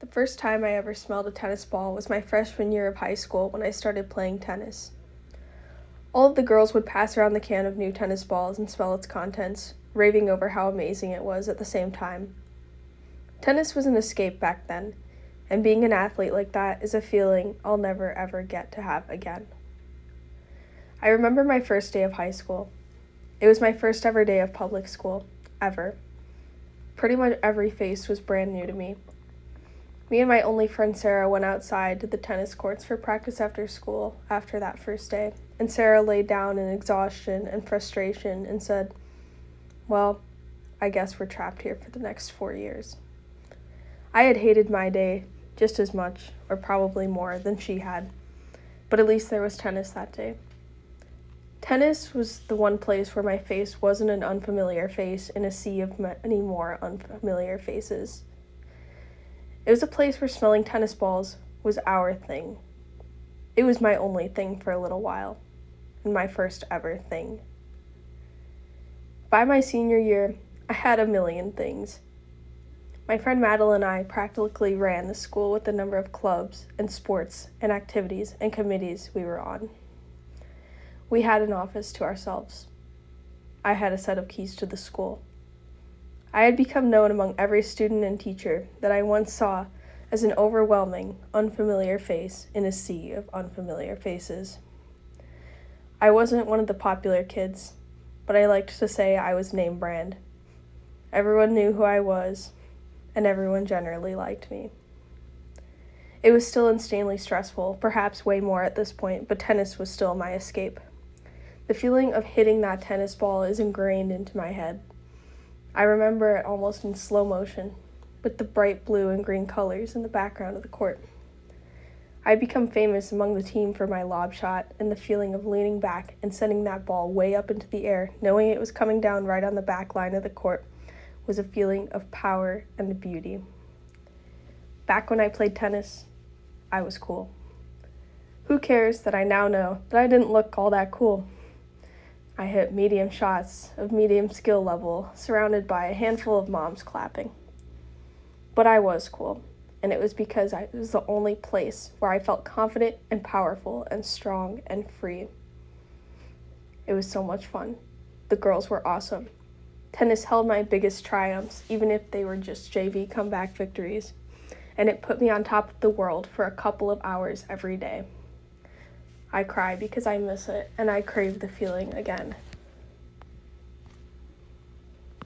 The first time I ever smelled a tennis ball was my freshman year of high school when I started playing tennis. All of the girls would pass around the can of new tennis balls and smell its contents, raving over how amazing it was at the same time. Tennis was an escape back then, and being an athlete like that is a feeling I'll never ever get to have again. I remember my first day of high school. It was my first ever day of public school, ever. Pretty much every face was brand new to me. Me and my only friend Sarah went outside to the tennis courts for practice after school after that first day, and Sarah laid down in exhaustion and frustration and said, "Well, I guess we're trapped here for the next 4 years." I had hated my day just as much, or probably more, than she had, but at least there was tennis that day. Tennis was the one place where my face wasn't an unfamiliar face in a sea of many more unfamiliar faces. It was a place where smelling tennis balls was our thing. It was my only thing for a little while, and my first ever thing. By my senior year, I had a million things. My friend Madeline and I practically ran the school with the number of clubs and sports and activities and committees we were on. We had an office to ourselves. I had a set of keys to the school. I had become known among every student and teacher that I once saw as an overwhelming, unfamiliar face in a sea of unfamiliar faces. I wasn't one of the popular kids, but I liked to say I was name brand. Everyone knew who I was, and everyone generally liked me. It was still insanely stressful, perhaps way more at this point, but tennis was still my escape. The feeling of hitting that tennis ball is ingrained into my head. I remember it almost in slow motion, with the bright blue and green colors in the background of the court. I had become famous among the team for my lob shot, and the feeling of leaning back and sending that ball way up into the air, knowing it was coming down right on the back line of the court, was a feeling of power and beauty. Back when I played tennis, I was cool. Who cares that I now know that I didn't look all that cool? I hit medium shots of medium skill level, surrounded by a handful of moms clapping. But I was cool, and it was because it was the only place where I felt confident and powerful and strong and free. It was so much fun. The girls were awesome. Tennis held my biggest triumphs, even if they were just JV comeback victories, and it put me on top of the world for a couple of hours every day. I cry because I miss it, and I crave the feeling again.